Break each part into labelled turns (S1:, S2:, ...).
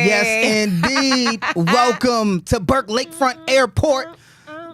S1: Yes, indeed. Welcome to Burke Lakefront Airport.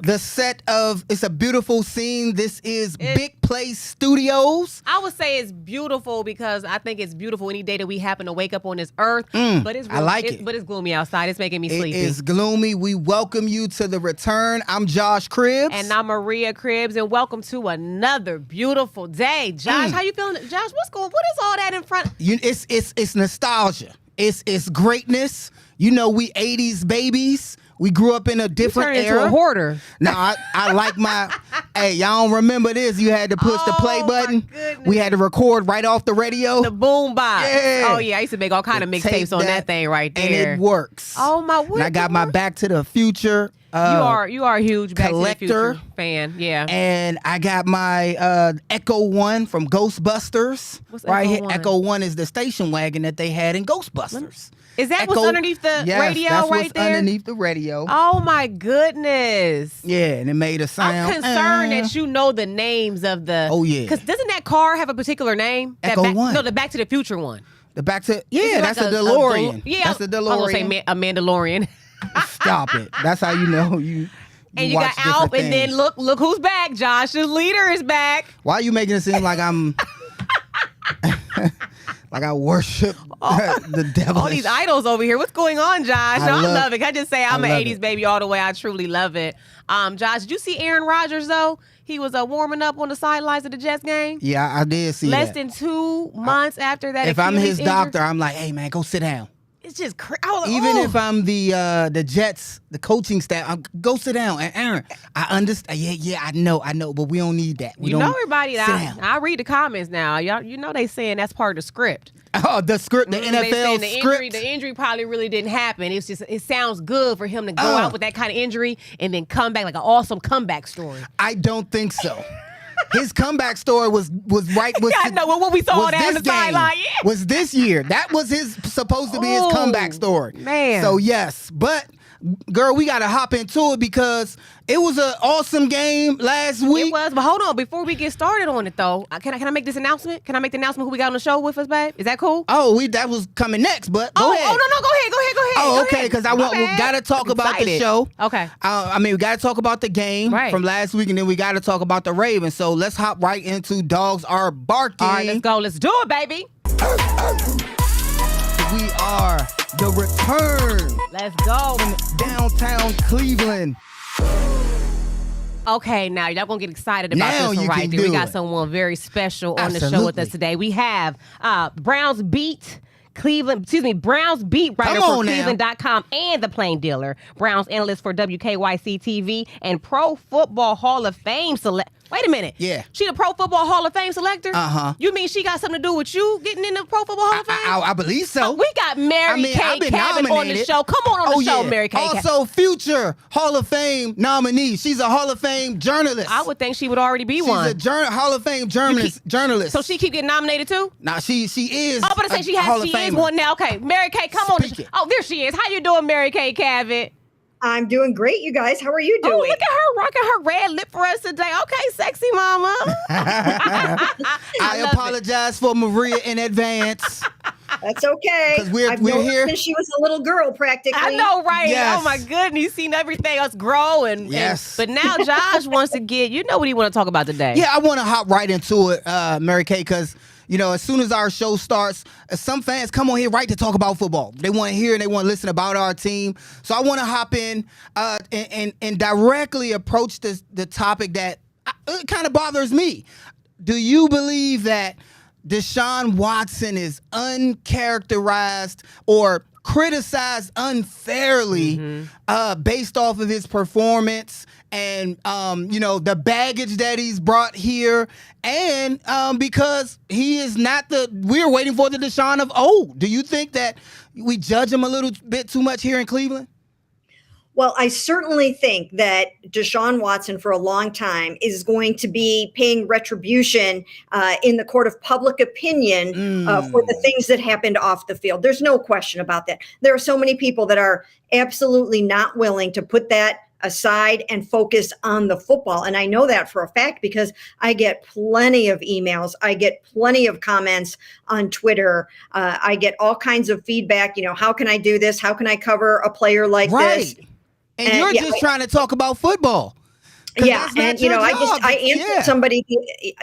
S1: The set of, it's a beautiful scene. This is Big Place Studios.
S2: I would say it's beautiful because I think it's beautiful any day that we happen to wake up on this earth. But it's real,
S1: I like it.
S2: But it's gloomy outside. It's making me sleepy.
S1: It is gloomy. We welcome you to the return. I'm Josh Cribbs.
S2: And I'm Maria Cribbs, and welcome to another beautiful day. Josh, how you feeling? Josh, what is all that in front?
S1: It's nostalgia. It's greatness. You know, we 80s babies. We grew up in a different era.
S2: Into a hoarder.
S1: Now, I like my, hey, y'all don't remember this. You had to push the play button. We had to record right off the radio.
S2: The boom box.
S1: Yeah.
S2: Oh, yeah. I used to make all kind of mixtapes on that thing right there.
S1: And it works.
S2: Oh, my.
S1: And I got my Back to the Future
S2: you are a huge Back
S1: collector.
S2: to the Future fan. Yeah.
S1: And I got my Echo One from Ghostbusters.
S2: What's
S1: right
S2: Echo
S1: here.
S2: One?
S1: Echo One is the station wagon that they had in Ghostbusters.
S2: Is that what's underneath the radio
S1: that's
S2: right
S1: what's
S2: there?
S1: underneath the radio.
S2: Oh, my goodness.
S1: Yeah, and it made a sound.
S2: I'm concerned that you know the names of the...
S1: Oh, yeah.
S2: Because doesn't that car have a particular name?
S1: Echo One.
S2: No, the Back to the Future one.
S1: The Back to...
S2: Is
S1: Yeah,
S2: it
S1: that's
S2: like
S1: a DeLorean.
S2: Yeah,
S1: That's a
S2: I was going
S1: DeLorean.
S2: to say a Mandalorian.
S1: Stop it. That's how you know you
S2: And you
S1: watch
S2: got Alf,
S1: different
S2: and then
S1: things.
S2: look who's back. Josh's leader is back.
S1: Why are you making it seem like I'm... like I worship the devil?
S2: All these idols over here. What's going on, Josh? I love it. Can I just say I'm an
S1: love
S2: 80s
S1: it.
S2: baby all the way. I truly love it. Josh, did you see Aaron Rodgers, though? He was warming up on the sidelines of the Jets game.
S1: Yeah, I did see
S2: Less
S1: that.
S2: than 2 months after that.
S1: If I'm his
S2: Achilles
S1: doctor,
S2: injury.
S1: I'm like, hey, man, go sit down.
S2: It's just crazy.
S1: Even if I'm the Jets, the coaching staff, go sit down. And Aaron, I understand. Yeah, I know, but we don't need that. We
S2: you
S1: don't
S2: know everybody.
S1: sit down.
S2: I read the comments now. Y'all, you know they saying that's part of the script.
S1: Oh, the script, the
S2: They
S1: NFL
S2: saying
S1: script.
S2: the injury probably really didn't happen. It's just it sounds good for him to go out with that kind of injury and then come back like an awesome comeback story.
S1: I don't think so. His comeback story was right. Was
S2: Yeah, I know what we saw down
S1: this
S2: the
S1: game,
S2: sideline. Yeah.
S1: Was this year? That was supposed to be his comeback story.
S2: Man.
S1: So yes, but girl, we got to hop into it because it was an awesome game last week.
S2: It was, but hold on. Before we get started on it, though, can I make this announcement? Can I make the announcement who we got on the show with us, babe? Is that cool?
S1: Oh, that was coming next, but go ahead.
S2: Oh, no, go ahead.
S1: Oh,
S2: Go
S1: okay,
S2: ahead.
S1: because we got to talk
S2: I'm
S1: about the
S2: excited.
S1: show.
S2: Okay.
S1: We got to talk about the game from last week, and then we got to talk about the Ravens. So let's hop right into Dogs Are Barking.
S2: All right, let's go. Let's do it, baby.
S1: We are the return.
S2: Let's go.
S1: Downtown Cleveland.
S2: Okay, now y'all gonna get excited about
S1: Now
S2: this one
S1: you
S2: right
S1: can
S2: there. We
S1: do
S2: got
S1: it.
S2: someone very special on the show with
S1: Absolutely.
S2: us today. We have Browns beat Browns beat writer
S1: Come
S2: for
S1: on now.
S2: Cleveland.com and The Plain Dealer, Browns analyst for WKYC TV, and Pro Football Hall of Fame select. Wait a minute.
S1: Yeah.
S2: She the Pro Football Hall of Fame selector?
S1: Uh-huh.
S2: You mean she got something to do with you getting in the Pro Football Hall of Fame?
S1: I believe so.
S2: We got Mary Kay
S1: I've been
S2: Cabot on the
S1: nominated.
S2: show. Come on the show,
S1: yeah.
S2: Mary Kay Cabot.
S1: Also, future Hall of Fame nominee. She's a Hall of Fame journalist.
S2: I would think she would already be one.
S1: She's a Hall of Fame journalist.
S2: So she keep getting nominated too?
S1: Now she is.
S2: I'm about to say she
S1: Hall of
S2: is
S1: Famer.
S2: one now. Okay, Mary Kay, come on.
S1: Speak it.
S2: Oh, there she is. How you doing, Mary Kay Cabot?
S3: I'm doing great, you guys. How are you doing?
S2: Oh, look at her rocking her red lip for us today. Okay, sexy mama.
S1: I apologize for Maria in advance.
S3: That's okay.
S1: 'Cause we're
S3: I've known her
S1: here.
S3: since she was a little girl, practically.
S2: I know, right?
S1: Yes.
S2: Oh my goodness, you've seen everything us grow
S1: Yes.
S2: but now Josh wants to get. You know what he want to talk about today?
S1: Yeah, I want to hop right into it, Mary Kay, because as soon as our show starts, some fans come on here right to talk about football. They want to hear and they want to listen about our team. So I want to hop in and directly approach the topic that it kind of bothers me. Do you believe that Deshaun Watson is uncharacterized or criticized unfairly based off of his performance and the baggage that he's brought here, and because he is not we're waiting for the Deshaun of old? Do you think that we judge him a little bit too much here in Cleveland?
S3: Well, I certainly think that Deshaun Watson for a long time is going to be paying retribution in the court of public opinion for the things that happened off the field. There's no question about that. There are so many people that are absolutely not willing to put that aside and focus on the football. And I know that for a fact because I get plenty of emails. I get plenty of comments on Twitter. I get all kinds of feedback. How can I do this? How can I cover a player like this?
S1: And you're just trying to talk about football.
S3: Yeah, and I answered somebody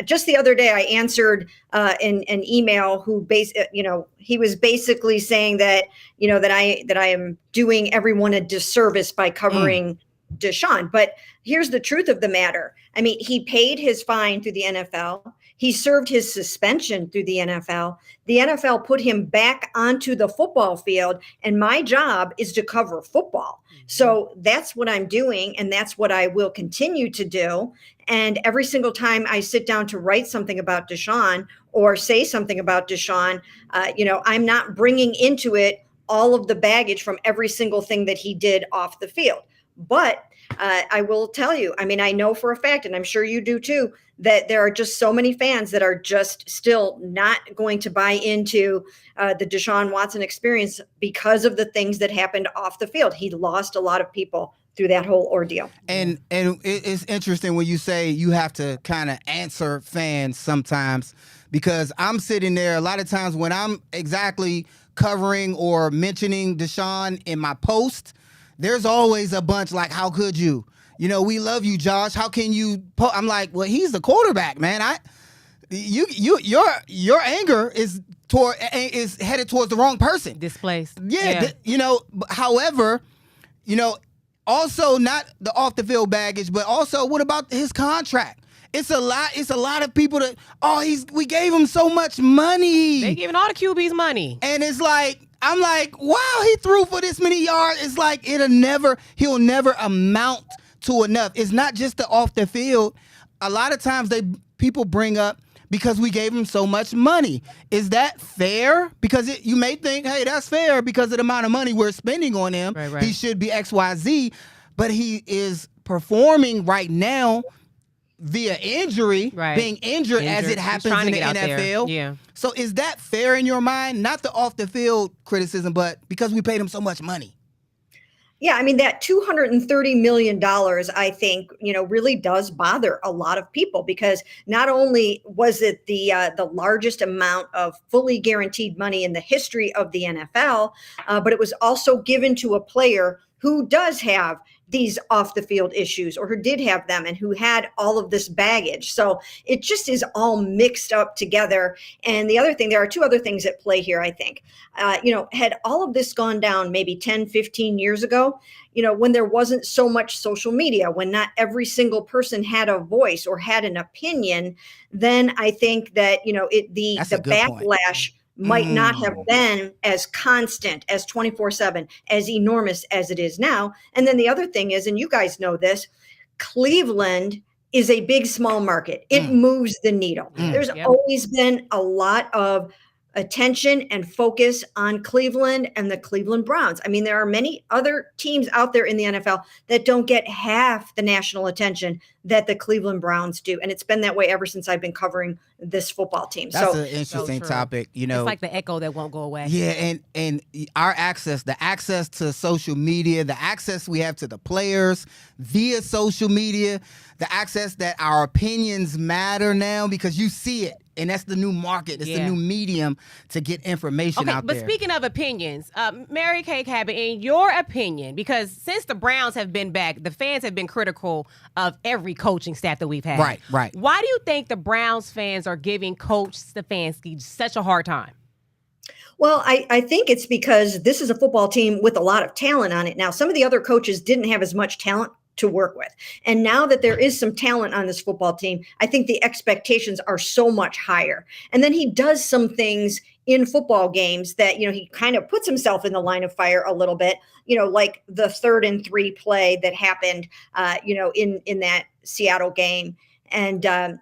S3: just the other day. I answered an email who he was basically saying that that I am doing everyone a disservice by covering Deshaun. But here's the truth of the matter. I mean, he paid his fine through the NFL. He served his suspension through the NFL. The NFL put him back onto the football field, and my job is to cover football. So that's what I'm doing, and that's what I will continue to do. And every single time I sit down to write something about Deshaun or say something about Deshaun, I'm not bringing into it all of the baggage from every single thing that he did off the field. But I will tell you, I mean, I know for a fact, and I'm sure you do too, that there are just so many fans that are just still not going to buy into the Deshaun Watson experience because of the things that happened off the field. He lost a lot of people through that whole ordeal.
S1: And it's interesting when you say you have to kind of answer fans sometimes, because I'm sitting there a lot of times when I'm exactly covering or mentioning Deshaun in my post, there's always a bunch like, how could you? We love you, Josh. How can you? I'm like, well, he's the quarterback, man. Your anger is headed towards the wrong person.
S2: Displaced.
S1: Yeah. However, also not the off the field baggage, but also what about his contract? It's a lot of people that we gave him so much money.
S2: They giving all the QBs money,
S1: and it's like. I'm like, wow, he threw for this many yards. It's like he'll never amount to enough. It's not just the off the field. A lot of times people bring up because we gave him so much money. Is that fair? Because you may think, hey, that's fair because of the amount of money we're spending on him.
S2: Right.
S1: He should be XYZ, but he is performing right now via injury, being injured as it happens in the NFL.
S2: Yeah.
S1: So is that fair in your mind? Not the off the field criticism, but because we paid him so much money.
S3: Yeah, I mean, that $230 million, I think, really does bother a lot of people, because not only was it the largest amount of fully guaranteed money in the history of the NFL, but it was also given to a player who does have these off the field issues, or who did have them, and who had all of this baggage. So it just is all mixed up together. And the other thing, there are two other things at play here, I think. Had all of this gone down maybe 10, 15 years ago, when there wasn't so much social media, when not every single person had a voice or had an opinion, then I think that, the backlash might not have been as constant, as 24/7, as enormous as it is now. And then the other thing is, and you guys know this, Cleveland is a big, small market. It moves the needle. There's always been a lot of attention and focus on Cleveland and the Cleveland Browns. I mean, there are many other teams out there in the NFL that don't get half the national attention that the Cleveland Browns do. And it's been that way ever since I've been covering this football team.
S1: That's an interesting topic.
S2: It's like the echo that won't go away.
S1: Yeah, and our the access to social media, the access we have to the players via social media, the access that our opinions matter now because you see it. And that's the new market. It's the new medium to get information out there.
S2: But speaking of opinions, Mary Kay Cabot, in your opinion, because since the Browns have been back, the fans have been critical of every coaching staff that we've had.
S1: Right.
S2: Why do you think the Browns fans are giving Coach Stefanski such a hard time?
S3: Well, I think it's because this is a football team with a lot of talent on it. Now, some of the other coaches didn't have as much talent to work with. And now that there is some talent on this football team, I think the expectations are so much higher. And then he does some things in football games that, he kind of puts himself in the line of fire a little bit, like the 3rd and 3 play that happened, in that Seattle game. And there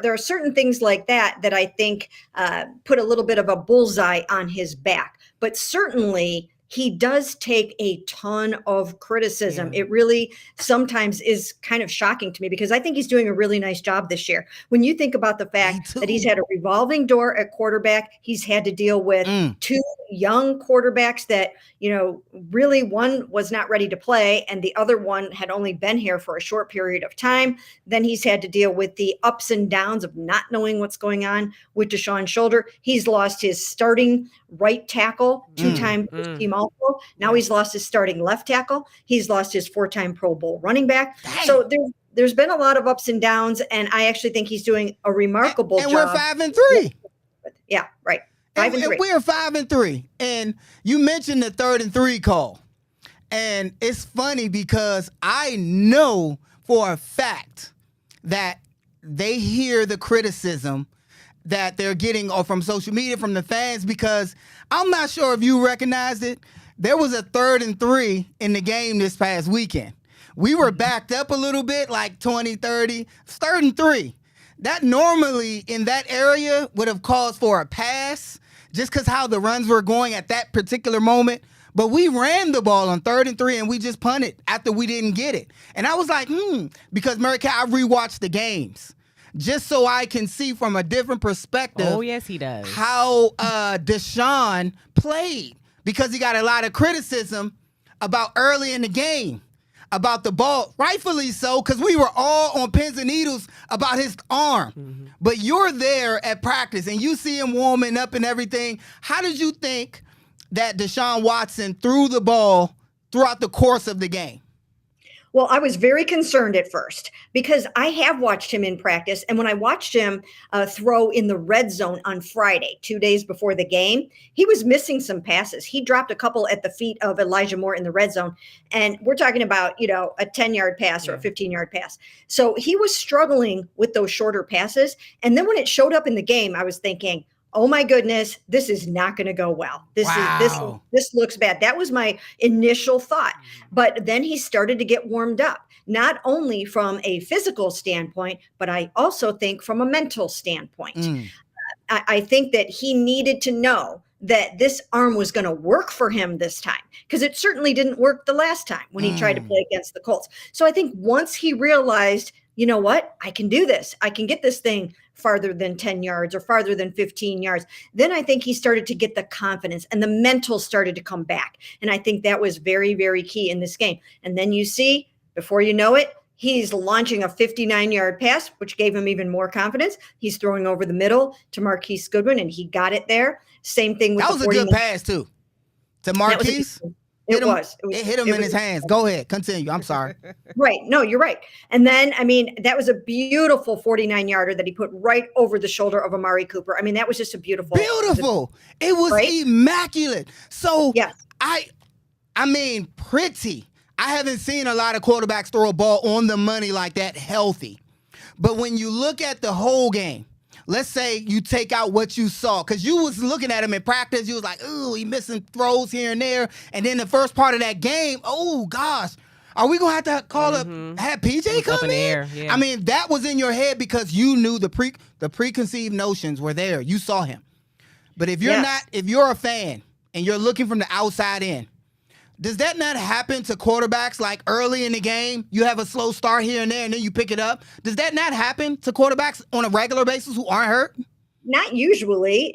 S3: are certain things like that I think put a little bit of a bullseye on his back. But certainly he does take a ton of criticism.
S2: Yeah.
S3: It really sometimes is kind of shocking to me because I think he's doing a really nice job this year. When you think about the fact that he's had a revolving door at quarterback, he's had to deal with two young quarterbacks that, really one was not ready to play and the other one had only been here for a short period of time. Then he's had to deal with the ups and downs of not knowing what's going on with Deshaun's shoulder. He's lost his starting right tackle, two-time team All-Pro. Now he's lost his starting left tackle. He's lost his 4-time Pro Bowl running back. Dang. So there's been a lot of ups and downs, and I actually think he's doing a remarkable job.
S1: And we're 5-3.
S3: Yeah, right. 5-3.
S1: We're 5-3. And you mentioned the 3rd and 3 call. And it's funny because I know for a fact that they hear the criticism that they're getting or from social media, from the fans, because I'm not sure if you recognized it. There was a 3rd and 3 in the game this past weekend. We were backed up a little bit, like 20, 30, 3rd and 3. That normally in that area would have caused for a pass just because how the runs were going at that particular moment. But we ran the ball on 3rd and 3 and we just punted after we didn't get it. And I was like, because Mary Kay, I rewatched the games just so I can see from a different perspective.
S2: Oh, yes, he does.
S1: How Deshaun played, because he got a lot of criticism about early in the game about the ball, rightfully so, because we were all on pins and needles about his arm. But you're there at practice and you see him warming up and everything. How did you think that Deshaun Watson threw the ball throughout the course of the game?
S3: Well, I was very concerned at first because I have watched him in practice. And when I watched him throw in the red zone on Friday, 2 days before the game, he was missing some passes. He dropped a couple at the feet of Elijah Moore in the red zone. And we're talking about, a 10-yard pass or a 15-yard pass. So he was struggling with those shorter passes. And then when it showed up in the game, I was thinking, oh my goodness, this is not going to go well. This looks bad. That was my initial thought. But then he started to get warmed up, not only from a physical standpoint, but I also think from a mental standpoint. I think that he needed to know that this arm was going to work for him this time, because it certainly didn't work the last time when he tried to play against the Colts. So I think once he realized, you know what, I can do this. I can get this thing farther than 10 yards or farther than 15 yards. Then I think he started to get the confidence and the mental started to come back. And I think that was very, very key in this game. And then you see, before you know it, he's launching a 59-yard pass, which gave him even more confidence. He's throwing over the middle to Marquise Goodwin, and he got it there. Same thing with
S1: that was a good pass, too, to Marquise. It hit him in his hands. Go ahead. Continue. I'm sorry.
S3: Right. No, you're right. And then, that was a beautiful 49-yarder that he put right over the shoulder of Amari Cooper. That was just a beautiful.
S1: It was right? Immaculate. So,
S3: yes.
S1: Pretty. I haven't seen a lot of quarterbacks throw a ball on the money like that healthy. But when you look at the whole game, let's say you take out what you saw, because you was looking at him in practice. You was like, ooh, he missing throws here and there. And then the first part of that game, oh, gosh, are we going to have to call have PJ come in? Yeah. That was in your head because you knew the preconceived notions were there. You saw him. But if you're if you're a fan and you're looking from the outside in, does that not happen to quarterbacks like early in the game? You have a slow start here and there, and then you pick it up. Does that not happen to quarterbacks on a regular basis who aren't hurt?
S3: Not usually.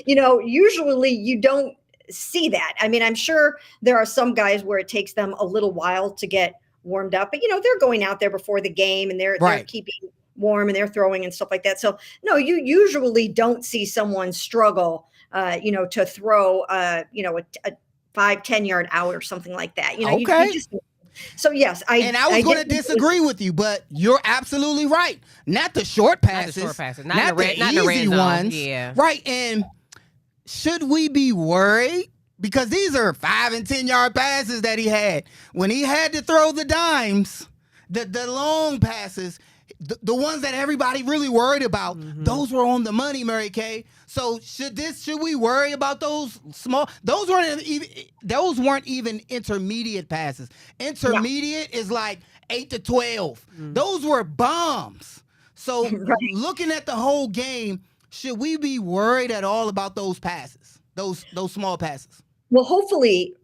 S3: Usually you don't see that. I'm sure there are some guys where it takes them a little while to get warmed up. But, they're going out there before the game, and they're keeping warm, and they're throwing and stuff like that. So, no, you usually don't see someone struggle, to throw, a 5-10 yard out or something like that.
S1: Okay.
S3: So yes, I
S1: was going to disagree with you, but you're absolutely right. Not the short passes, not the easy ones.
S2: Yeah.
S1: Right. And should we be worried? Because these are 5 and 10 yard passes that he had. When he had to throw the dimes, the long passes, the ones that everybody really worried about, those were on the money, Mary Kay. So should we worry about those small? Those weren't even intermediate passes. Intermediate is like 8 to 12. Those were bombs. So looking at the whole game, should we be worried at all about those passes? Those small passes?
S3: Well, hopefully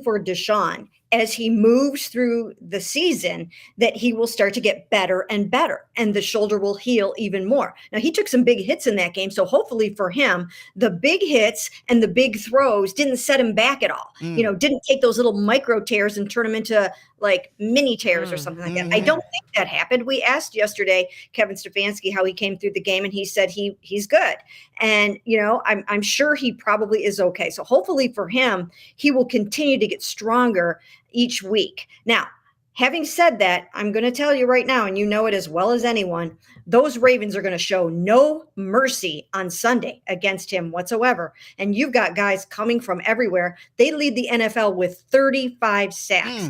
S3: for Deshaun, as he moves through the season, that he will start to get better and better, and the shoulder will heal even more. Now, he took some big hits in that game, so hopefully for him, the big hits and the big throws didn't set him back at all. Didn't take those little micro tears and turn them into like mini tears or something like that. I don't think that happened. We asked yesterday Kevin Stefanski how he came through the game, and he said he's good. And I'm sure he probably is okay. So hopefully for him, he will continue to get stronger each week. Now, having said that, I'm going to tell you right now, and you know it as well as anyone, those Ravens are going to show no mercy on Sunday against him whatsoever. And you've got guys coming from everywhere. They lead the NFL with 35 sacks.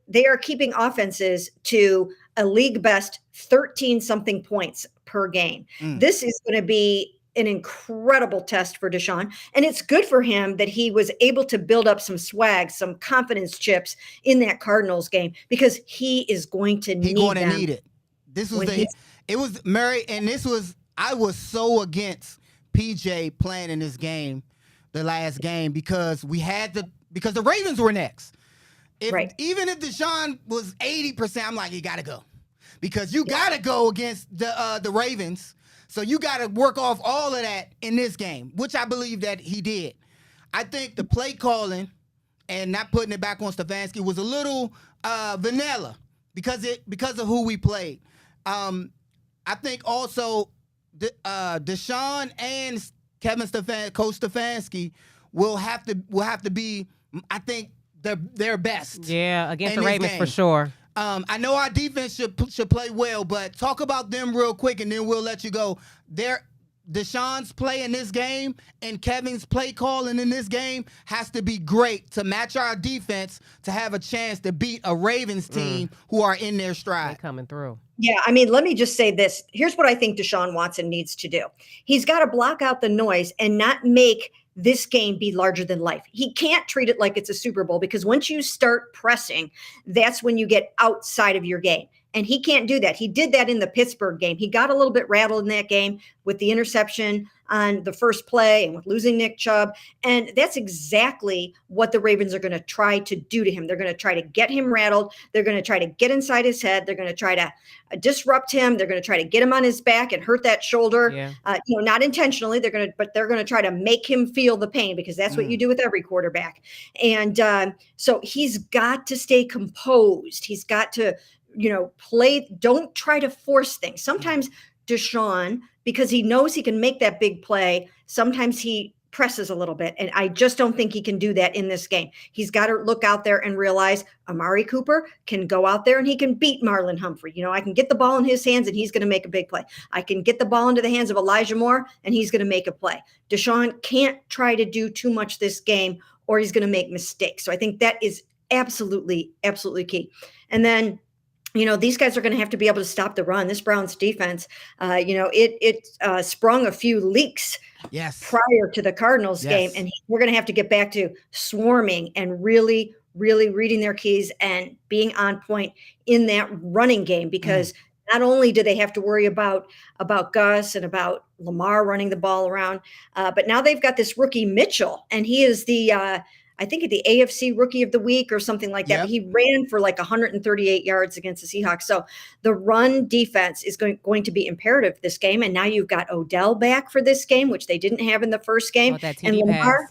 S3: They are keeping offenses to a league best 13-something points per game. This is going to be an incredible test for Deshaun. And it's good for him that he was able to build up some swag, some confidence chips in that Cardinals game, because he is going to need them.
S1: Need it. This was it was Mary, and I was so against PJ playing in this game, the last game, because because the Ravens were next. Even if Deshaun was 80%, I'm like, you gotta go. Because you gotta go against the Ravens. So you got to work off all of that in this game, which I believe that he did. I think the play calling and not putting it back on Stefanski was a little vanilla because of who we played. I think also Deshaun and Coach Stefanski will have to be, I think, their best.
S2: Yeah, against the Ravens for sure.
S1: I know our defense should play well, but talk about them real quick, and then we'll let you go. Deshaun's play in this game and Kevin's play calling in this game has to be great to match our defense to have a chance to beat a Ravens team who are in their stride.
S2: They're coming through.
S3: Yeah, I mean, let me just say this. Here's what I think Deshaun Watson needs to do. He's got to block out the noise and not make this game be larger than life. He can't treat it like it's a Super Bowl, because once you start pressing, that's when you get outside of your game. And he can't do that. He did that in the Pittsburgh game. He got a little bit rattled in that game with the interception on the first play and with losing Nick Chubb. And that's exactly what the Ravens are going to try to do to him. They're going to try to get him rattled. They're going to try to get inside his head. They're going to try to disrupt him. They're going to try to get him on his back and hurt that shoulder. Yeah. Not intentionally. They're going to try to make him feel the pain, because that's what you do with every quarterback. And so he's got to stay composed. He's got to play. Don't try to force things. Sometimes Deshaun, because he knows he can make that big play, sometimes he presses a little bit. And I just don't think he can do that in this game. He's got to look out there and realize Amari Cooper can go out there and he can beat Marlon Humphrey. I can get the ball in his hands and he's going to make a big play. I can get the ball into the hands of Elijah Moore and he's going to make a play. Deshaun can't try to do too much this game or he's going to make mistakes. So I think that is absolutely, absolutely key. And then these guys are going to have to be able to stop the run. This Browns defense, it sprung a few leaks prior to the Cardinals game, and we're going to have to get back to swarming and really, really reading their keys and being on point in that running game, because not only do they have to worry about Gus and about Lamar running the ball around, but now they've got this rookie Mitchell, and he is the I think the AFC Rookie of the Week or something like that. Yep. But he ran for like 138 yards against the Seahawks. So the run defense is going to be imperative this game. And now you've got Odell back for this game, which they didn't have in the first game.
S2: And Lamar,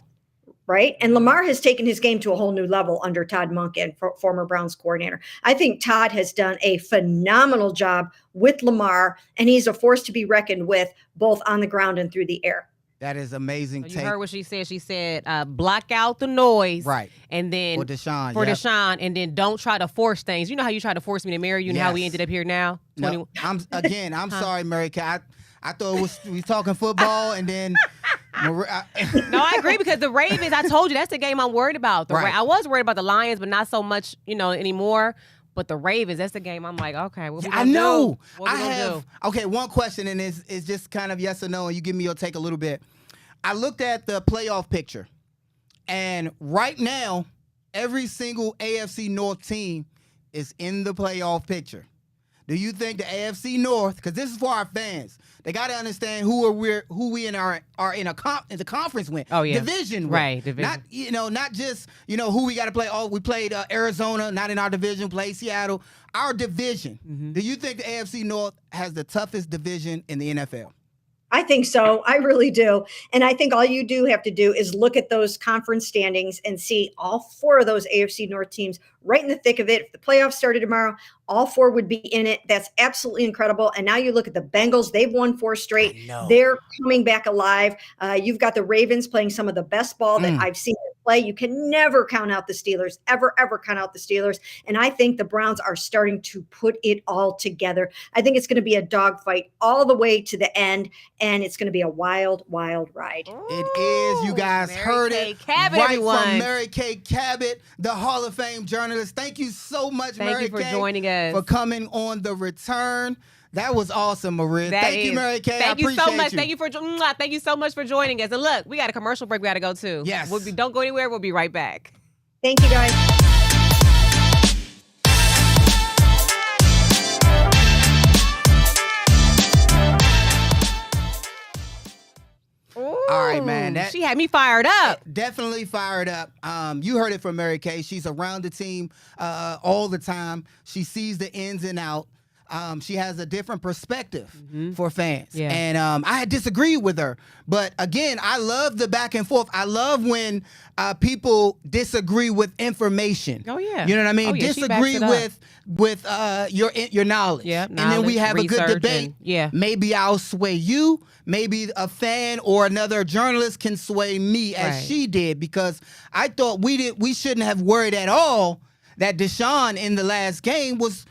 S3: right? And Lamar has taken his game to a whole new level under Todd Monken, former Browns coordinator. I think Todd has done a phenomenal job with Lamar, and he's a force to be reckoned with both on the ground and through the air.
S1: That is amazing.
S2: So you heard what she said. She said, block out the noise.
S1: Right.
S2: And then
S1: for Deshaun.
S2: Deshaun. And then don't try to force things. You know how you try to force me to marry you and how we ended up here now?
S1: No, I'm sorry, Mary Kay. I thought we talking football and then.
S2: No, I agree, because the Ravens, I told you, that's the game I'm worried about. I was worried about the Lions, but not so much, anymore. But the Ravens, that's the game I'm like, okay, what we gonna do? What we gonna do?
S1: Okay, one question, and it's just kind of yes or no, and you give me your take a little bit. I looked at the playoff picture, and right now, every single AFC North team is in the playoff picture. Do you think the AFC North, because this is for our fans, they got to understand who we in the conference with.
S2: Oh yeah,
S1: division with.
S2: Right, division.
S1: Not just who we got to play. Oh, we played Arizona, not in our division. Played Seattle, our division. Mm-hmm. Do you think the AFC North has the toughest division in the NFL?
S3: I think so. I really do. And I think all you do have to do is look at those conference standings and see all 4 of those AFC North teams right in the thick of it. If the playoffs started tomorrow, all 4 would be in it. That's absolutely incredible. And now you look at the Bengals. They've won 4 straight. They're coming back alive. You've got the Ravens playing some of the best ball that I've seen them play. You can never count out the Steelers, ever count out the Steelers. And I think the Browns are starting to put it all together. I think it's going to be a dogfight all the way to the end. And it's going to be a wild, wild ride.
S1: It is. You guys
S2: Mary
S1: heard
S2: Kay
S1: it
S2: Cabot,
S1: right
S2: everyone.
S1: from Mary Kay Cabot, the Hall of Fame journalist. Thank you so much, Mary
S2: Thank you for
S1: Kay,
S2: joining us.
S1: for coming on The Return. That was awesome, Maria. Thank you, Mary Kay.
S2: Thank you so much.
S1: You.
S2: Thank you so much for joining us. And look, we got a commercial break we got to go to.
S1: Yes.
S2: Don't go anywhere. We'll be right back.
S3: Thank you, guys.
S1: All right, man.
S2: She had me fired up.
S1: Definitely fired up. You heard it from Mary Kay. She's around the team all the time. She sees the ins and out. She has a different perspective for fans. Yeah. And I disagree with her. But again, I love the back and forth. I love when people disagree with information.
S2: Oh, yeah.
S1: You know what I mean?
S2: Oh, yeah,
S1: disagree with your knowledge.
S2: Yeah,
S1: and then we have a good debate.
S2: Yeah.
S1: Maybe I'll sway you. Maybe a fan or another journalist can sway me as she did, because I thought we shouldn't have worried at all that Deshaun in the last game was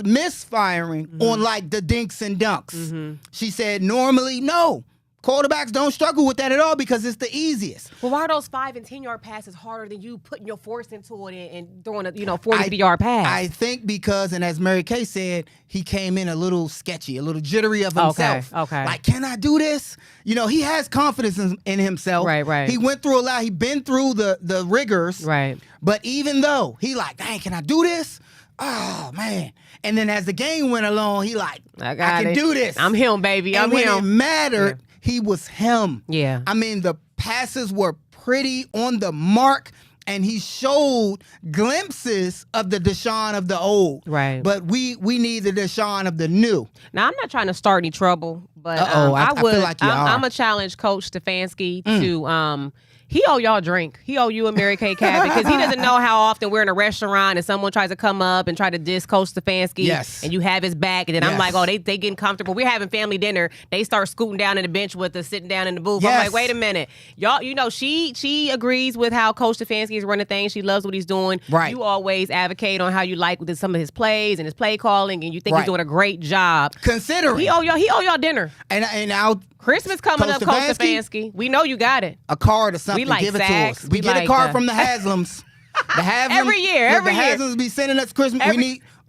S1: misfiring on like the dinks and dunks. She said normally no. Quarterbacks don't struggle with that at all because it's the easiest.
S2: Well, why are those 5 and 10-yard passes harder than you putting your force into it and throwing a 40-50-yard pass?
S1: I think because, and as Mary Kay said, he came in a little sketchy, a little jittery of himself.
S2: Okay.
S1: Like, can I do this? He has confidence in himself.
S2: Right.
S1: He went through a lot. He been through the rigors.
S2: Right.
S1: But even though he like, dang, can I do this? Oh, man. And then as the game went along, he like, I can do this.
S2: I'm him, baby.
S1: And when it mattered, he was him.
S2: Yeah.
S1: I mean, the passes were pretty on the mark, and he showed glimpses of the Deshaun of the old.
S2: Right.
S1: But we need the Deshaun of the new.
S2: Now, I'm not trying to start any trouble, but
S1: I feel like you are.
S2: I'm a challenge Coach Stefanski to he owe y'all a drink. He owe you and Mary Kay Cabot, because he doesn't know how often we're in a restaurant and someone tries to come up and try to diss Coach Stefanski.
S1: Yes.
S2: And you have his back. And then I'm like, oh, they getting comfortable. We're having family dinner. They start scooting down in the bench with us, sitting down in the booth.
S1: Yes.
S2: I'm like, wait a minute. Y'all, she agrees with how Coach Stefanski is running things. She loves what he's doing.
S1: Right.
S2: You always advocate on how you like some of his plays and his play calling, and you think he's doing a great job.
S1: Considering.
S2: He owe y'all dinner.
S1: And I'll
S2: Christmas coming
S1: Coach
S2: up, Coach Stefanski. We know you got it.
S1: A card or something.
S2: We like
S1: give it
S2: sacks.
S1: to us. We get a card from the Haslams. The Haslams
S2: Every year.
S1: The Haslams be sending us Christmas.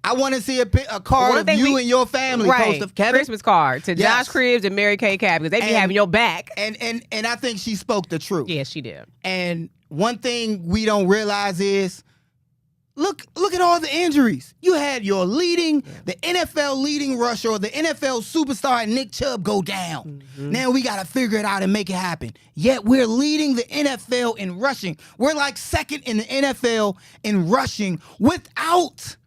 S1: I want to see a card of you and your family,
S2: right.
S1: Coach Kevin.
S2: Christmas card to Josh Cribbs and Mary Kay Cabot, because they be having your back.
S1: And I think she spoke the truth.
S2: Yes, she did.
S1: And one thing we don't realize is, look at all the injuries. You had the NFL leading rusher or the NFL superstar Nick Chubb go down. Now we got to figure it out and make it happen. Yet we're leading the NFL in rushing. We're like second in the NFL in rushing without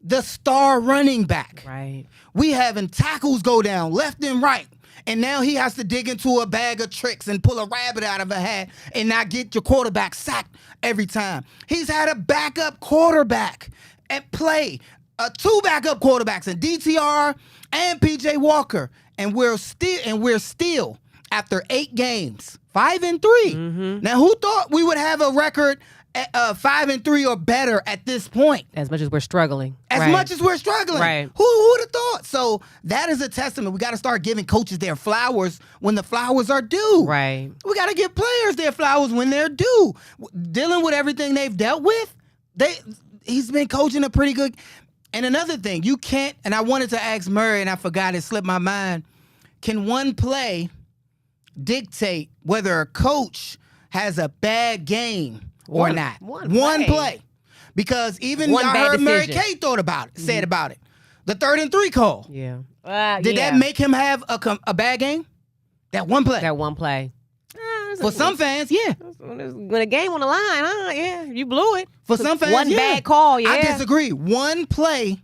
S1: the star running back.
S2: Right.
S1: We having tackles go down left and right. And now he has to dig into a bag of tricks and pull a rabbit out of a hat and not get your quarterback sacked every time. He's had a backup quarterback at play, 2 backup quarterbacks in DTR and PJ Walker, and we're still after 8 games 5-3. Now, who thought we would have a record 5-3 or better at this point?
S2: As much as we're struggling.
S1: Much as we're struggling.
S2: Right.
S1: Who would have thought? So that is a testament. We got to start giving coaches their flowers when the flowers are due.
S2: Right.
S1: We got to give players their flowers when they're due. Dealing with everything they've dealt with, he's been coaching a pretty good. And another thing, you can't, and I wanted to ask Murray, and I forgot, it slipped my mind. Can one play dictate whether a coach has a bad game or not?
S2: One play.
S1: Because even I heard Mary Kay said about it. The 3rd and 3 call.
S2: Yeah.
S1: Did that make him have a bad game? That one play.
S2: That one play.
S1: For some fans, yeah.
S2: When a game on the line, yeah, you blew it.
S1: For some fans,
S2: one bad call, yeah.
S1: I disagree. One play,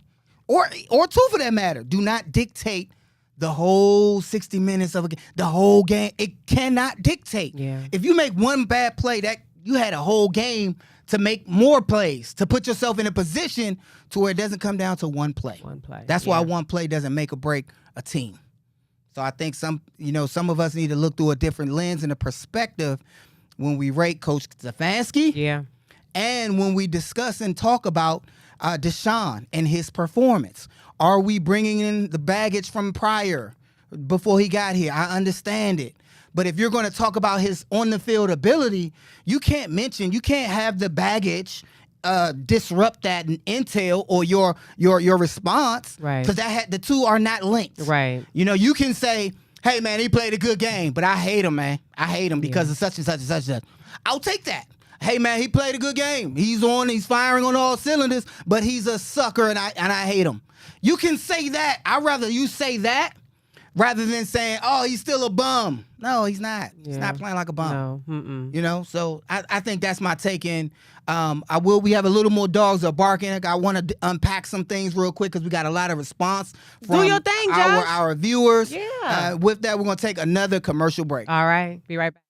S1: or 2 for that matter, do not dictate the whole 60 minutes of a game. The whole game, it cannot dictate.
S2: Yeah.
S1: If you make one bad play, that you had a whole game to make more plays, to put yourself in a position to where it doesn't come down to one play.
S2: One play.
S1: That's why one play doesn't make or break a team. So I think some of us need to look through a different lens and a perspective when we rate Coach Stefanski.
S2: Yeah.
S1: And when we discuss and talk about Deshaun and his performance. Are we bringing in the baggage from prior before he got here? I understand it. But if you're going to talk about his on-the-field ability, you can't have the baggage disrupt that intel or your response,
S2: right?
S1: Because the two are not linked,
S2: right?
S1: You can say, "Hey, man, he played a good game, but I hate him, man. I hate him because of such and such and such and such." I'll take that. Hey, man, he played a good game. He's firing on all cylinders, but he's a sucker, and I hate him. You can say that. I'd rather you say that rather than saying, "Oh, he's still a bum." No, he's not. Yeah. He's not playing like a bum. No. So I think that's my take in. We have a little more dogs are barking. I want to unpack some things real quick because we got a lot of response from
S2: Do your thing, Josh.
S1: our viewers.
S2: Yeah.
S1: With that, we're going to take another commercial break.
S2: All right. Be right back.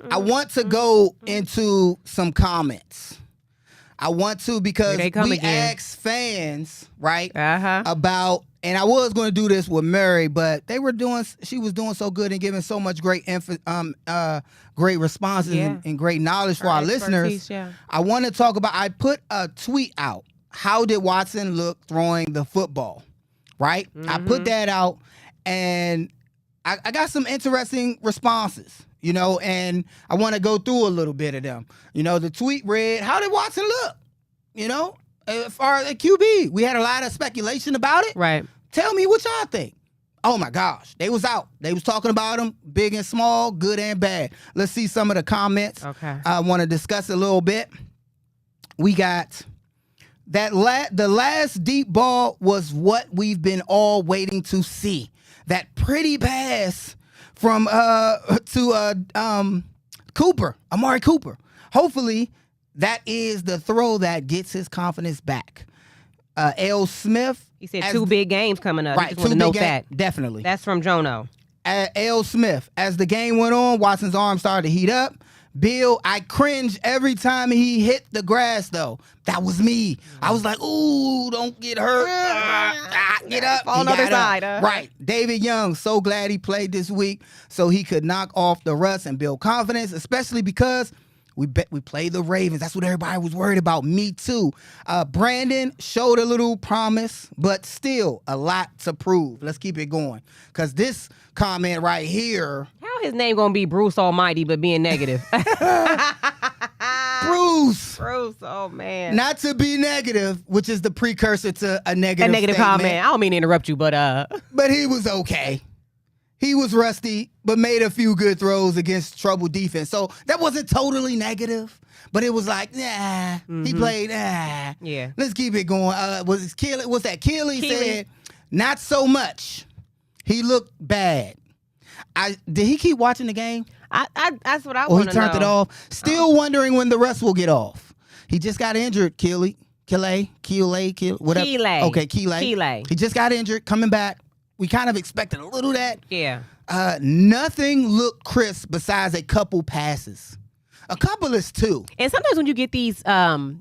S1: I want to go into some comments. I want to because we asked fans, right, about, and I was going to do this with Mary, but she was doing so good and giving so much great great responses and great knowledge for our listeners.
S2: Yeah.
S1: I want to talk about, I put a tweet out. How did Watson look throwing the football, right? I put that out, and I got some interesting responses. And I want to go through a little bit of them. The tweet read, "How did Watson look? As far as a QB, we had a lot of speculation about it.
S2: Right.
S1: Tell me what y'all think." Oh my gosh, they was out. They was talking about him, big and small, good and bad. Let's see some of the comments.
S2: Okay.
S1: I want to discuss a little bit. We got that the last deep ball was what we've been all waiting to see. That pretty pass from Amari Cooper. Hopefully, that is the throw that gets his confidence back. L. Smith.
S2: He said 2 big games coming up.
S1: Right, 2 big games. Definitely.
S2: That's from Jono.
S1: L. Smith. As the game went on, Watson's arm started to heat up. Bill, I cringe every time he hit the grass, though. That was me. I was like, "Ooh, don't get hurt. Get up."
S2: On the other side.
S1: Right. David Young, so glad he played this week so he could knock off the rust and build confidence, especially because we played the Ravens. That's what everybody was worried about. Me too. Brandon showed a little promise, but still a lot to prove. Let's keep it going. Because this comment right here.
S2: How his name going to be Bruce Almighty but being negative?
S1: Bruce,
S2: oh man.
S1: Not to be negative, which is the precursor to a negative statement.
S2: comment. I don't mean to interrupt you, but
S1: he was okay. He was rusty, but made a few good throws against troubled defense. So that wasn't totally negative, but it was like, he played,
S2: Yeah.
S1: Let's keep it going. Was that Keely said, not so much. He looked bad. Did he keep watching the game?
S2: That's what I
S1: want to know. Or he turned it off. Still wondering when the rest will get off. He just got injured, Keely, whatever. Okay, Keely. He just got injured, coming back. We kind of expected a little of that.
S2: Yeah.
S1: Nothing looked crisp besides a couple passes. A couple is 2.
S2: And sometimes when you get these,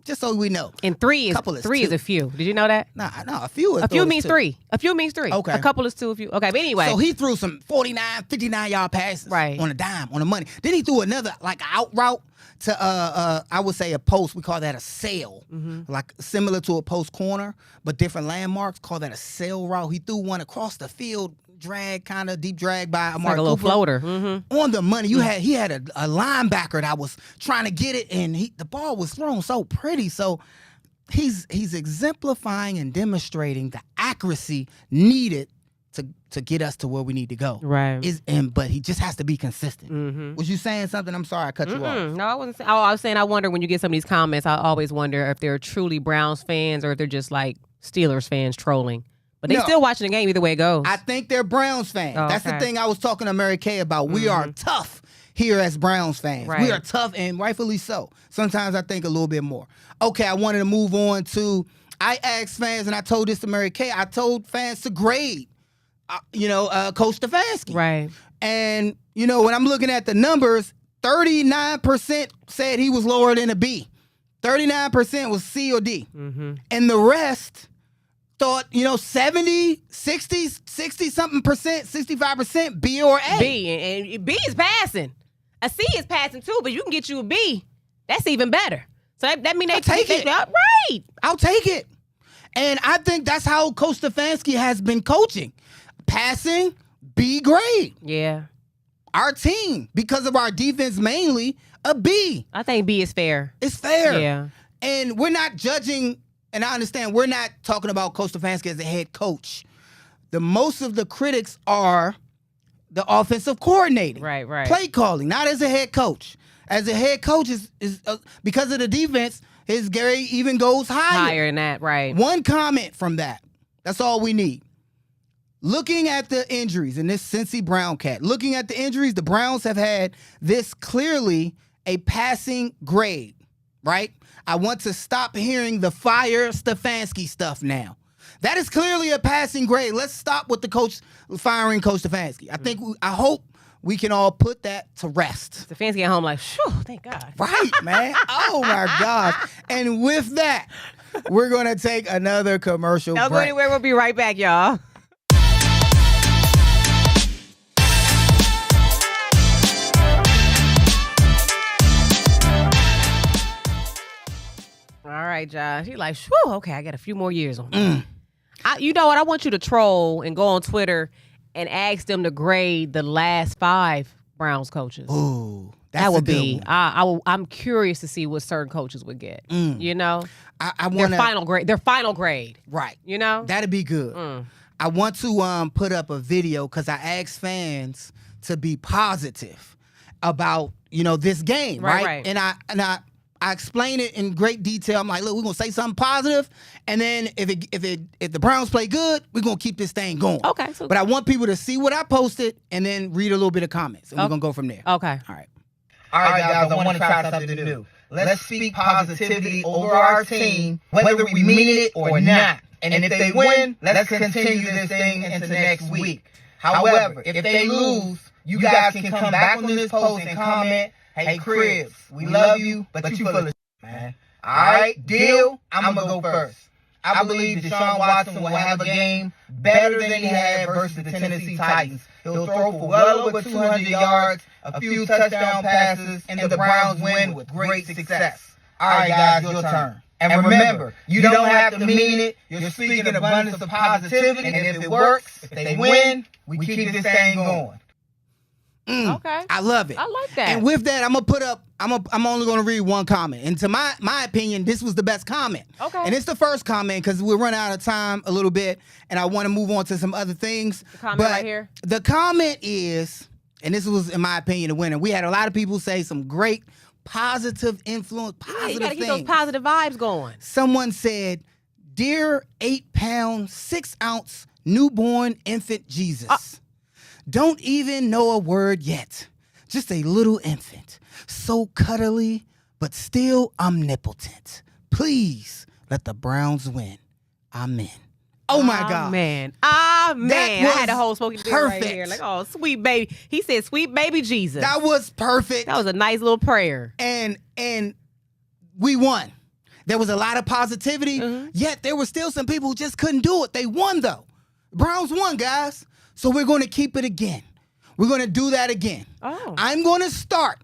S1: just so we know,
S2: and 3 is a few. Did you know that?
S1: No, a few.
S2: A few means
S1: 2.
S2: 3. A few means 3.
S1: Okay.
S2: A couple is 2. A few. Okay, but anyway.
S1: So he threw some 49, 59-yard passes.
S2: Right.
S1: On a dime, on the money. Then he threw another out route to I would say a post. We call that a sail, like similar to a post corner, but different landmarks. Call that a sail route. He threw one across the field. Deep drag by Amari
S2: like a little
S1: Cooper.
S2: Floater.
S1: On the money. He had a linebacker that was trying to get it, and the ball was thrown so pretty. So he's exemplifying and demonstrating the accuracy needed to get us to where we need to go.
S2: Right.
S1: But he just has to be consistent.
S2: Mm-hmm.
S1: Was you saying something? I'm sorry, I cut you off.
S2: No, I wasn't. I was saying I wonder when you get some of these comments. I always wonder if they're truly Browns fans or if they're just like Steelers fans trolling. But they still watching the game either way it goes.
S1: I think they're Browns fans.
S2: Oh,
S1: That's the thing I was talking to Mary Kay about. We are tough here as Browns fans.
S2: Right.
S1: We are tough, and rightfully so. Sometimes I think a little bit more. Okay, I wanted to move on to. I asked fans, and I told this to Mary Kay. I told fans to grade. Coach Stefanski.
S2: Right.
S1: And, when I'm looking at the numbers, 39% said he was lower than a B. 39% was C or D.
S2: Mm-hmm.
S1: And the rest thought, 70, 60 something percent, 65% B or A.
S2: B. And B is passing. A C is passing too, but you can get you a B. That's even better. So that means they
S1: take it.
S2: Right.
S1: I'll take it. And I think that's how Coach Stefanski has been coaching. Passing, B grade.
S2: Yeah.
S1: Our team, because of our defense mainly, a B.
S2: I think B is fair.
S1: It's fair.
S2: Yeah.
S1: And we're not judging, and I understand, we're not talking about Coach Stefanski as a head coach. Most of the critics are the offensive coordinator.
S2: Right.
S1: Play calling, not as a head coach. As a head coach, is because of the defense, his grade even goes higher.
S2: Higher than that, right.
S1: One comment from that. That's all we need. Looking at the injuries in this Cincy Brown cat, looking at the injuries, the Browns have had this clearly a passing grade, right? I want to stop hearing the fire Stefanski stuff now. That is clearly a passing grade. Let's stop with the firing Coach Stefanski. I hope we can all put that to rest.
S2: Stefanski at home like, phew, thank God.
S1: Right, man. Oh, my gosh. And with that, we're going to take another commercial break.
S2: Don't go anywhere. We'll be right back, y'all. All right, Josh. He's like, whew, okay, I got a few more years on me. You know what? I want you to troll and go on Twitter and ask them to grade the last 5 Browns coaches.
S1: Ooh,
S2: that would be. I'm curious to see what certain coaches would get. I want their final grade.
S1: Right.
S2: That'd
S1: be good. I want to put up a video because I asked fans to be positive about this game, right? And I explain it in great detail. I'm like, look, we're gonna say something positive, and then if the Browns play good, we're gonna keep this thing going.
S2: Okay.
S1: But I want people to see what I posted and then read a little bit of comments, and we're gonna go from there.
S2: Okay.
S1: All right.
S4: All right, guys, I want to try something new. Let's speak positivity over our team, whether we mean it or not. And if they win, let's continue this thing into next week. However, if they lose, you guys can come back on this post and comment, hey, Cribs, we love you, but you full of shit, man. All right, deal? I'm going to go first. I believe Deshaun Watson will have a game better than he had versus the Tennessee Titans. He'll throw for well over 200 yards, a few touchdown passes, and the Browns win with great success. All right, guys, your turn. And remember, you don't have to mean it. You're speaking abundance of positivity, and if it works, if they win, we keep this thing going.
S2: Okay.
S1: I love it.
S2: I like that.
S1: And with that, I'm only going to read one comment. And to my opinion, this was the best comment.
S2: Okay.
S1: And it's the first comment because we're running out of time a little bit, and I want to move on to some other things.
S2: The comment right here.
S1: The comment is, and this was, in my opinion, the winner. We had a lot of people say some great positive influence, positive
S2: you got to
S1: things.
S2: keep those positive vibes going.
S1: Someone said, "Dear 8-pound, 6-ounce newborn infant Jesus. Don't even know a word yet. Just a little infant. So cuddly, but still omnipotent. Please let the Browns win. Amen." Oh, my God.
S2: Amen.
S1: That
S2: I had a whole smoking beer right
S1: perfect.
S2: here. Like, oh, sweet baby. He said, sweet baby Jesus.
S1: That was perfect.
S2: That was a nice little prayer.
S1: And we won. There was a lot of positivity, yet there were still some people who just couldn't do it. They won, though. Browns won, guys. So we're going to keep it again. We're going to do that again.
S2: Oh.
S1: I'm going to start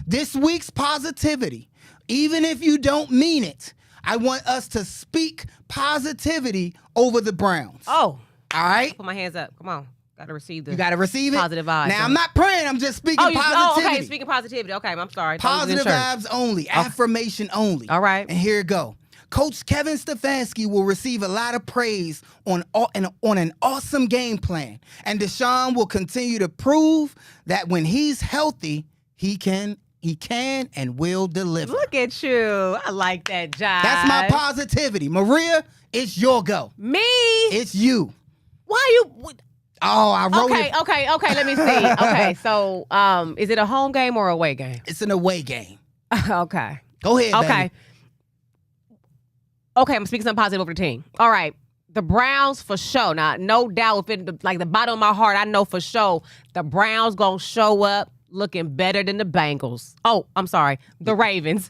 S1: this week's positivity. Even if you don't mean it, I want us to speak positivity over the Browns.
S2: Oh.
S1: All right?
S2: Put my hands up. Come on. Got to receive the
S1: You got to receive it?
S2: positive vibes.
S1: Now, I'm not praying. I'm just speaking positivity.
S2: Okay. Speaking positivity. Okay, I'm sorry.
S1: Positive vibes only. Affirmation only.
S2: All right.
S1: And here it go. Coach Kevin Stefanski will receive a lot of praise on an awesome game plan. And Deshaun will continue to prove that when he's healthy, he can and will deliver.
S2: Look at you. I like that, Josh.
S1: That's my positivity. Maria, it's your go.
S2: Me?
S1: It's you.
S2: Why you...
S1: Oh, I wrote it.
S2: Okay, let me see. Okay, so is it a home game or away game?
S1: It's an away game.
S2: Okay.
S1: Go ahead, baby.
S2: Okay, I'm speaking something positive over the team. All right. The Browns for sure. Now, no doubt, like the bottom of my heart, I know for sure the Browns going to show up looking better than the Bengals. Oh, I'm sorry. The Ravens.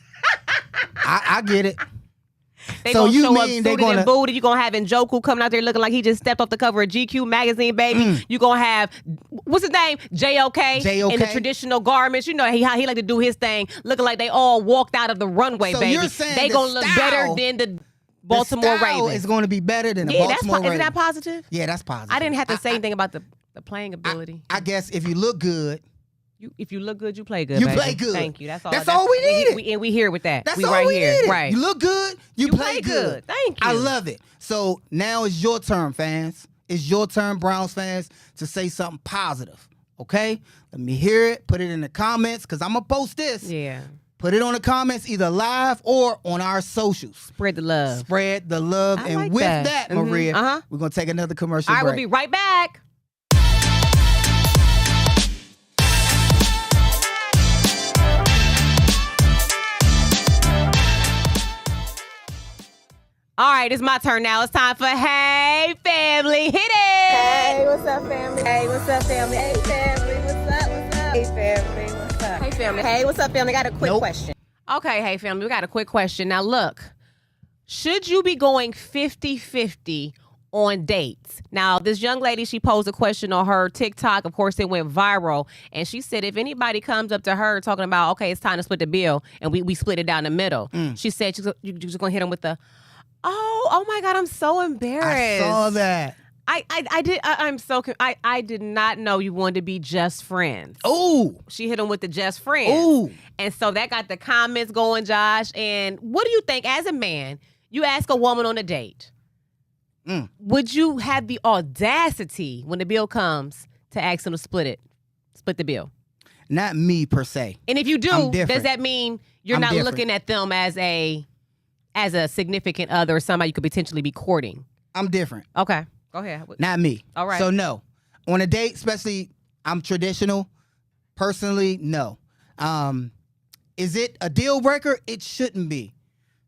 S1: I get it.
S2: They so you mean they're gonna booty? You gonna have Njoku coming out there looking like he just stepped off the cover of GQ magazine, baby. You gonna have what's his name, JOK in the traditional garments. You know how he like to do his thing, looking like they all walked out of the runway,
S1: so
S2: baby.
S1: You're saying
S2: they gonna look better than the Baltimore Ravens.
S1: It's going to be better than the Baltimore Ravens.
S2: Isn't that positive?
S1: Yeah, that's positive.
S2: I didn't have to say anything about the playing ability.
S1: I guess if you look good.
S2: If you look good, you play good.
S1: You
S2: baby.
S1: play good.
S2: Thank you. That's
S1: all we needed.
S2: And we here with that.
S1: That's
S2: we
S1: all
S2: right
S1: we
S2: here.
S1: needed.
S2: Right.
S1: You look good. You play good.
S2: Thank you.
S1: I love it. So now it's your turn, fans. It's your turn, Browns fans, to say something positive. Okay? Let me hear it. Put it in the comments because I'm going to post this.
S2: Yeah.
S1: Put it on the comments either live or on our socials.
S2: Spread the love.
S1: Spread the love.
S2: I
S1: and
S2: like
S1: with that, Maria, we're going to take another commercial break.
S2: All right, we'll be right back. All right, it's my turn now. It's time for Hey Family. Hit it!
S5: Hey, what's up, family? Hey, what's up, family? Hey, family, what's up? What's up? Hey, family, what's up?
S2: Hey, family.
S5: Hey, what's up, family? I got a quick question.
S2: Okay, hey, family, we got a quick question. Now, look, should you be going 50-50 on dates? Now, this young lady, she posed a question on her TikTok. Of course, it went viral. And she said if anybody comes up to her talking about, okay, it's time to split the bill, and we split it down the middle, she said you're just going to hit them with the, oh my God, I'm so embarrassed.
S1: I saw that.
S2: I did not know you wanted to be just friends.
S1: Oh.
S2: She hit him with the just friends.
S1: Oh.
S2: And so that got the comments going, Josh. And what do you think, as a man, you ask a woman on a date, would you have the audacity when the bill comes to ask them to split the bill?
S1: Not me per se.
S2: And if you do, does that mean you're not looking at them as a significant other or somebody you could potentially be courting? I'm
S1: different.
S2: Okay. Go ahead.
S1: Not me.
S2: All right.
S1: So no. On a date, especially, I'm traditional. Personally, no. Is it a deal breaker? It shouldn't be.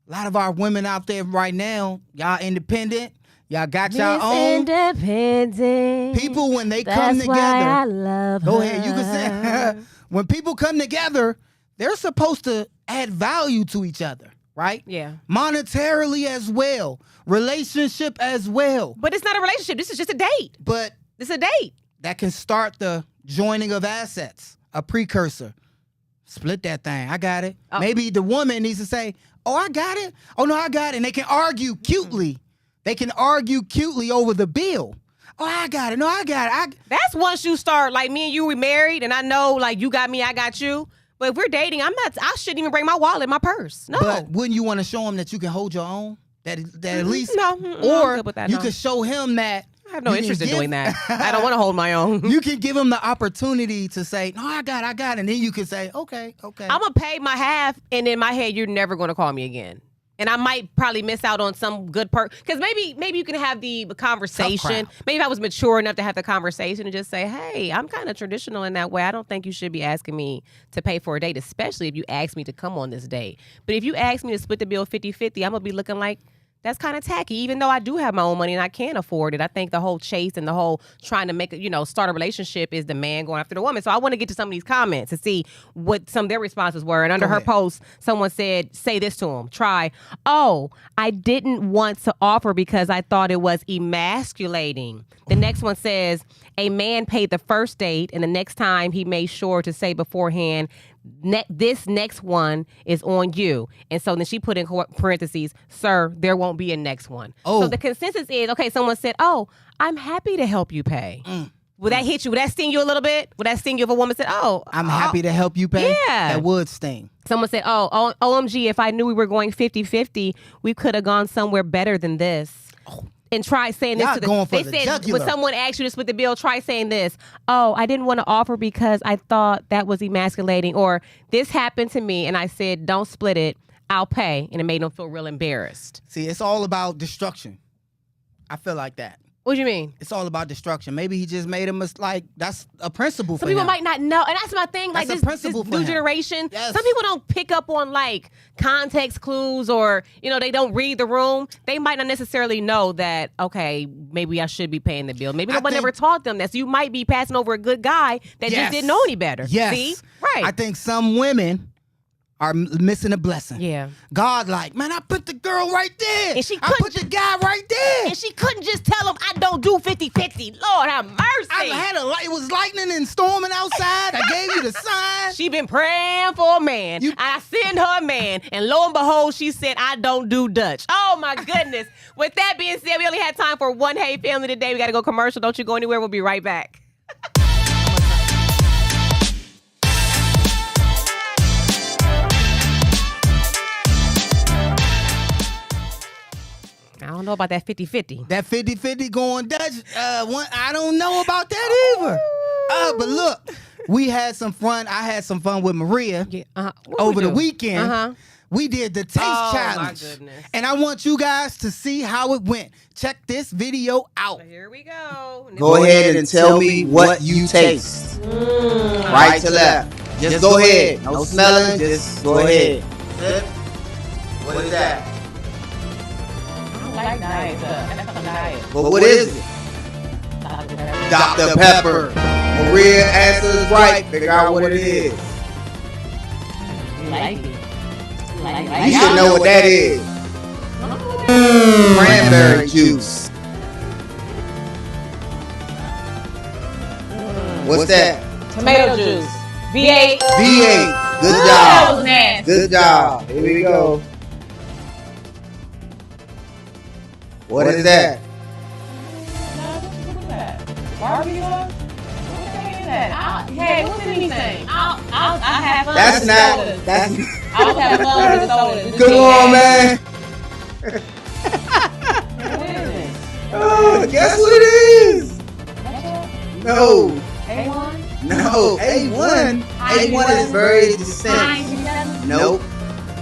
S1: A lot of our women out there right now, y'all independent. Y'all got y'all own.
S2: Independent.
S1: People, when they come together.
S2: Why I love
S1: go
S2: her.
S1: ahead. You can say, when people come together, they're supposed to add value to each other. Right?
S2: Yeah.
S1: Monetarily as well. Relationship as well.
S2: But it's not a relationship. This is just a date.
S1: But
S2: it's a date.
S1: That can start the joining of assets. A precursor. Split that thing. I got it. Oh. Maybe the woman needs to say, oh, I got it. Oh, no, I got it. And they can argue cutely. They can argue cutely over the bill. Oh, I got it. No, I got it.
S2: That's once you start, like me and you, we married, and I know, like, you got me, I got you. But if we're dating, I shouldn't even bring my wallet, my purse. No.
S1: But wouldn't you want to show him that you can hold your own? That at least,
S2: no.
S1: Or
S2: I'm good with that,
S1: you can show him that.
S2: I have no interest in doing that. I don't want to hold my own.
S1: You can give him the opportunity to say, no, I got it. And then you can say, okay. I'm
S2: going to pay my half, and in my head, you're never going to call me again. And I might probably miss out on some good because maybe you can have the conversation. Maybe if I was mature enough to have the conversation and just say, hey, I'm kind of traditional in that way. I don't think you should be asking me to pay for a date, especially if you ask me to come on this date. But if you ask me to split the bill 50-50, I'm going to be looking like, that's kind of tacky, even though I do have my own money and I can afford it. I think the whole chase and the whole trying to make it, start a relationship is the man going after the woman. So I want to get to some of these comments and see what some of their responses were. And under her post, someone said, say this to him. Try, oh, I didn't want to offer because I thought it was emasculating. The next one says, a man paid the first date and the next time he made sure to say beforehand, this next one is on you. And so then she put in parentheses, sir, there won't be a next one. Oh. So the consensus is, okay, someone said, oh, I'm happy to help you pay. Would that hit you? Would that sting you a little bit? Would that sting you if a woman said,
S1: I'm happy to help you pay?
S2: Yeah.
S1: That would sting.
S2: Someone said, OMG, if I knew we were going 50-50, we could have gone somewhere better than this. And try saying this to
S1: jugular.
S2: when someone asks you to split the bill, try saying this. Oh, I didn't want to offer because I thought that was emasculating. Or this happened to me and I said, don't split it. I'll pay. And it made them feel real embarrassed.
S1: See, it's all about destruction. I feel like that.
S2: What do you mean?
S1: It's all about destruction. Maybe he just made him like that's a principle for him.
S2: Some people might not know, and that's my thing. Like this new generation, some people don't pick up on like context clues, or they don't read the room. They might not necessarily know that. Okay, maybe I should be paying the bill. Maybe nobody ever taught them that. So you might be passing over a good guy that just didn't know any better.
S1: Yes,
S2: see, right?
S1: I think some women are missing a blessing.
S2: Yeah.
S1: God, like, man, I put the girl right there.
S2: And
S1: I put the guy right there.
S2: And she couldn't just tell him, I don't do 50-50. Lord have mercy.
S1: It was lightning and storming outside. I gave you the sign.
S2: She been praying for a man. I send her a man. And lo and behold, she said, I don't do Dutch. Oh, my goodness. With that being said, we only had time for one Hey Family today. We got to go commercial. Don't you go anywhere. We'll be right back. I don't know about that 50-50.
S1: That 50-50 going Dutch, I don't know about that either. But look, we had some fun. I had some fun with Maria over the weekend. We did the taste challenge.
S2: My goodness.
S1: And I want you guys to see how it went. Check this video out.
S2: So here we go.
S4: Go ahead and tell me what you taste. Right to left. Just go ahead. No smelling. Just go ahead. What is that?
S2: Like diet stuff. That's a diet.
S4: But what is it? Dr. Pepper. Maria answers right. Figure out what it is.
S2: Like it.
S4: You should know what that is. Cranberry juice. What's that?
S2: Tomato juice. V8.
S4: V8. Good job.
S2: That was nasty.
S4: Good job. Here we go. What is that?
S2: Barbecue? What is that? Hey, what's anything? I'll have fun.
S4: That's not. That's.
S2: I'll have fun with soda.
S4: Come on, man.
S2: What is it?
S4: Oh, guess what it is? No.
S2: A1?
S4: No. A1. A1 is very distinct. Nope.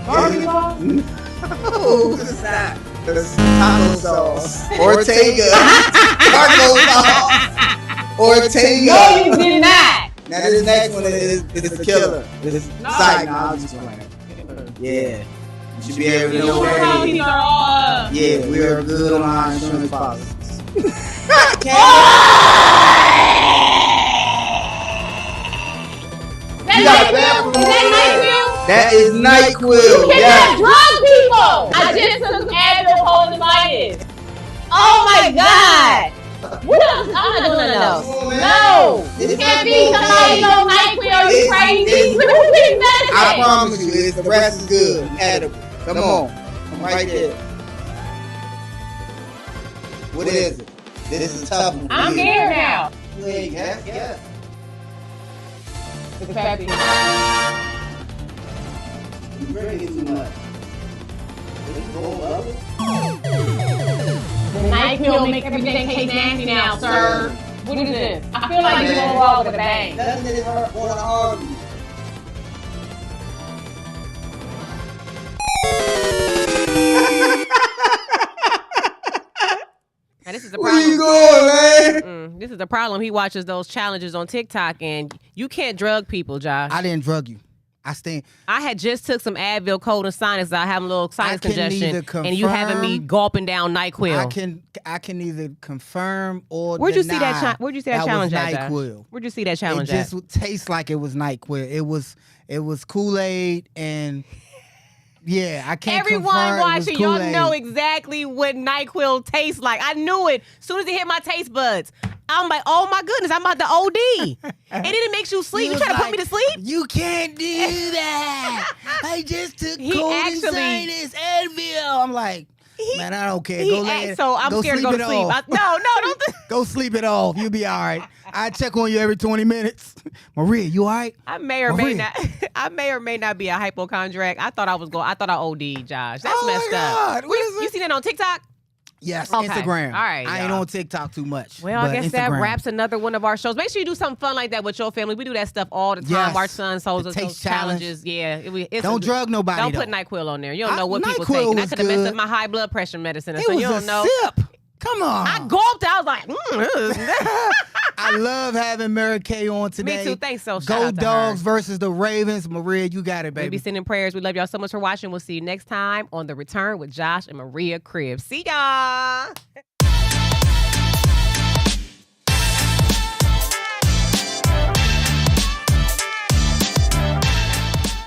S2: Barbecue sauce?
S4: No, it's not. It's taco sauce. Ortega. Taco sauce. Ortega.
S2: No, you did not.
S4: Now this next one is a killer. This side. Nah, I'm just playing. Yeah. You should be able to know where it is. Yeah, we are good on our insurance policies. That is NyQuil.
S2: You cannot drug people. I just took some Advil polonitis. Oh my God. What else? I'm not doing nothing else. No. You can't be somebody on NyQuil. You crazy.
S4: I promise you, the rest is good. Edible. Come on. I'm right there. What is it? This is tough.
S2: I'm here now.
S4: Wait, yes.
S2: It's happy.
S4: You drinking too much.
S2: The NyQuil make everything taste nasty now, sir. What is this? I feel like you're going wrong with a bang.
S4: Doesn't it hurt on the arm?
S2: Now, this is the
S4: Where
S2: problem.
S4: you going, man?
S2: This is the problem. He watches those challenges on TikTok, and you can't drug people, Josh.
S1: I didn't drug you.
S2: I had just took some Advil, cold and sinus. I have a little sinus congestion, and you having me gulping down NyQuil.
S1: I can neither confirm or
S2: Where'd you see
S1: deny
S2: that? Where'd you see that challenge
S1: was
S2: at, Josh?
S1: NyQuil.
S2: Where'd you see that challenge
S1: It just tastes like it was NyQuil. It was Kool-Aid, and yeah, I can't.
S2: Everyone
S1: confirm
S2: watching,
S1: it was
S2: y'all
S1: Kool-Aid.
S2: know exactly what NyQuil tastes like. I knew it as soon as it hit my taste buds. I'm like, oh my goodness, I'm about to OD. And then it makes you sleep. You trying to put me to sleep?
S1: You can't do that. I just took cold and sinus Advil. I'm like, Man, I don't care. Go lay it.
S2: So I'm scared to go to sleep. No, don't.
S1: Go sleep it off. You'll be all right. I check on you every 20 minutes. Maria, you all right?
S2: I may or may not. I may or may not be a hypochondriac. I thought I OD'd, Josh. That's messed up. You seen that on TikTok?
S1: Yes,
S2: okay.
S1: Instagram.
S2: All right,
S1: I ain't on TikTok too much.
S2: Well, I guess that wraps another one of our shows. Make sure you do something fun like that with your family. We do that stuff all the time.
S1: Yes.
S2: Our son holds those challenges. Yeah.
S1: Don't drug nobody.
S2: Don't put NyQuil on there. You don't know what people take. And I could have messed up my high blood pressure medicine. So you don't know.
S1: Sip. Come on.
S2: I gulped. I was like,
S1: I love having Mary Kay on today.
S2: Me too. Thanks, so shout
S1: Go
S2: out to
S1: Dogs
S2: her.
S1: versus the Ravens. Maria, you got it, baby.
S2: We be sending prayers. We love y'all so much for watching. We'll see you next time on The Return with Josh and Maria Cribbs. See y'all.